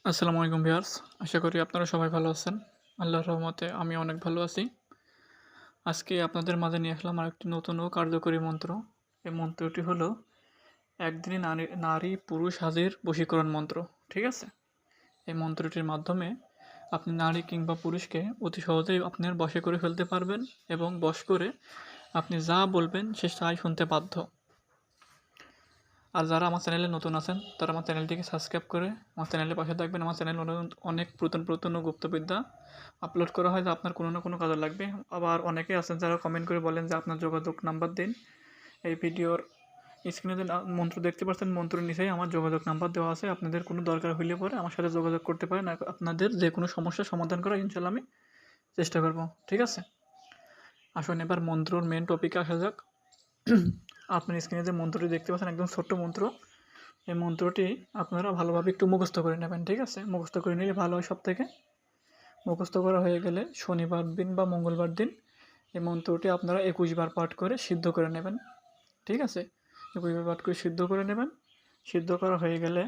আসসালামু আলাইকুম ভিউয়ার্স। আশা করি আপনারা সবাই ভালো আছেন। আল্লাহর রহমতে আমি অনেক ভালো আছি। আজকে আপনাদের মাঝে নিয়ে আসলাম আরেকটি নতুন ও কার্যকরী মন্ত্র। এই মন্ত্রটি হলো একদিনে নারী নারী পুরুষ হাজির বশীকরণ মন্ত্র। ঠিক আছে? এই মন্ত্রটির মাধ্যমে আপনি নারী কিংবা পুরুষকে অতি সহজেই আপনার বশে করে ফেলতে পারবেন এবং বশ করে আপনি যা বলবেন সে তাই শুনতে বাধ্য। আর যারা আমার চ্যানেলে নতুন আছেন তারা আমার চ্যানেলটিকে সাবস্ক্রাইব করে আমার চ্যানেলের পাশে থাকবেন। আমার চ্যানেলে অনেক পুরাতন ও গুপ্তবিদ্যা আপলোড করা হয় যা আপনার কোনো না কোনো কাজে লাগবে। আবার অনেকে আছেন যারা কমেন্ট করে বলেন যে আপনার যোগাযোগ নাম্বার দিন। এই ভিডিওর স্ক্রিনে যে মন্ত্র দেখতে পাচ্ছেন মন্ত্রের নিচেই আমার যোগাযোগ নাম্বার দেওয়া আছে। আপনাদের কোনো দরকার হইলে পরে আমার সাথে যোগাযোগ করতে পারেন। আপনাদের যে কোনো সমস্যার সমাধান করা ইনশাল্লাহ আমি চেষ্টা করব। ঠিক আছে? আসুন এবার মন্ত্রর মেন টপিকে আসা যাক। আপনার স্ক্রিনে যে মন্ত্রটি দেখতে পাচ্ছেন একদম ছোট্ট মন্ত্র। এই মন্ত্রটি আপনারা ভালোভাবে একটু মুখস্থ করে নেবেন। ঠিক আছে? মুখস্থ করে নিলে ভালো হয় সবথেকে। মুখস্থ করা হয়ে গেলে শনিবার দিন বা মঙ্গলবার দিন এই মন্ত্রটি আপনারা ২১ বার পাঠ করে সিদ্ধ করে নেবেন। ঠিক আছে? ২১ বার পাঠ করে সিদ্ধ করে নেবেন। সিদ্ধ করা হয়ে গেলে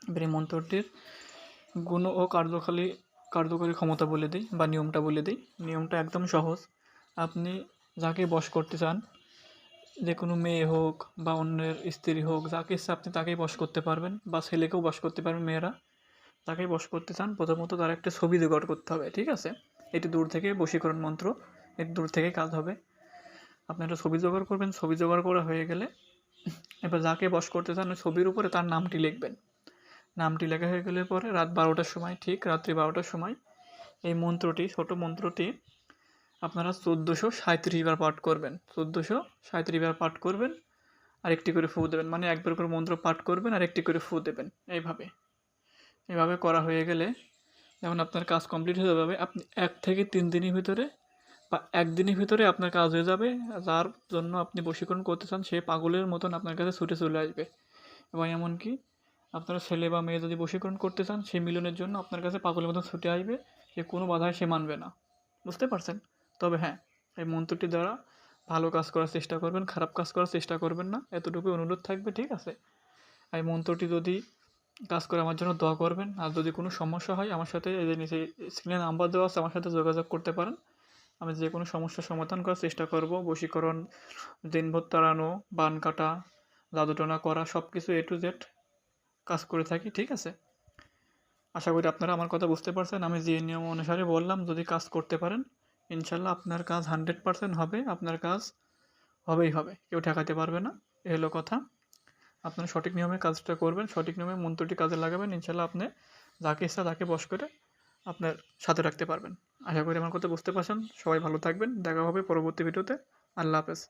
এবার এই মন্ত্রটির গুণ ও কার্যকরী ক্ষমতা বলে দিই বা নিয়মটা বলে দিই। নিয়মটা একদম সহজ। আপনি যাকে বশ করতে চান, যে কোনো মেয়ে হোক বা অন্যের স্ত্রী হোক, যাকে ইচ্ছা আপনি তাকেই বশ করতে পারবেন বা ছেলেকেও বশ করতে পারবেন মেয়েরা। যাকেই বশ করতে চান প্রথমত তার একটা ছবি জোগাড় করতে হবে। ঠিক আছে? এটি দূর থেকে বশীকরণ মন্ত্র, এটি দূর থেকে কাজ হবে। আপনি একটা ছবি জোগাড় করবেন। ছবি জোগাড় করা হয়ে গেলে এবার যাকে বশ করতে চান ওই ছবির উপরে তার নামটি লিখবেন। নামটি লেখা হয়ে গেলে পরে রাত ১২টার সময়, ঠিক রাত্রি ১২টার সময় এই মন্ত্রটি, ছোট মন্ত্রটি আপনারা ১৪৩৭ বার পাঠ করবেন। ১৪৩৭ বার পাঠ করবেন আর একটি করে ফু দেবেন। মানে একবার করে মন্ত্র পাঠ করবেন আর একটি করে ফু দেবেন। এভাবে করা হয়ে গেলে যখন আপনার কাজ কমপ্লিট হয়ে যাবে আপনি ১ থেকে ৩ দিনের ভিতরে বা ১ দিনের ভিতরে আপনার কাজ হয়ে যাবে। যার জন্য আপনি বশীকরণ করতে চান সে পাগলের মতন আপনার কাছে ছুটে চলে আসবে। এবং এমনকি আপনার ছেলে বা মেয়ে যদি বশীকরণ করতে চান সেই মিলনের জন্য আপনার কাছে পাগলের মতন ছুটে আসবে। সে কোনো বাধায় সে মানবে না। বুঝতে পারছেন? তবে হ্যাঁ, এই মন্ত্রটি দ্বারা ভালো কাজ করার চেষ্টা করবেন, খারাপ কাজ করার চেষ্টা করবেন না। এতটুকু অনুরোধ থাকবে। ঠিক আছে? এই মন্ত্রটি যদি কাজ করে আমার জন্য দোয়া করবেন। আর যদি কোনো সমস্যা হয় আমার সাথে এই যে নিচে স্ক্রিনে নাম্বার দেওয়া আছে আমার সাথে যোগাযোগ করতে পারেন। আমি যে কোনো সমস্যার সমাধান করার চেষ্টা করব। বশীকরণ, দিনভর তাড়ানো, বান কাটা, জাদুটোনা করা সব কিছু A to Z কাজ করে থাকি। ঠিক আছে? আশা করি আপনারা আমার কথা বুঝতে পারছেন। আমি যে নিয়ম অনুসারে বললাম যদি কাজ করতে পারেন ইনশাল্লাহ আপনার কাজ 100% হবে। আপনার কাজ হবেই হবে। কেউ ঠেকাতে পারবে না। এ হলো কথা। আপনারা সঠিক নিয়মে কাজটা করবেন, সঠিক নিয়মে মন্ত্রটি কাজে লাগাবেন। ইনশাল্লাহ আপনি যাকে ইচ্ছা তাকে বশ করে আপনার সাথে রাখতে পারবেন। আশা করি আমার কথা বুঝতে পারছেন। সবাই ভালো থাকবেন। দেখা হবে পরবর্তী ভিডিওতে। আল্লাহ হাফেজ।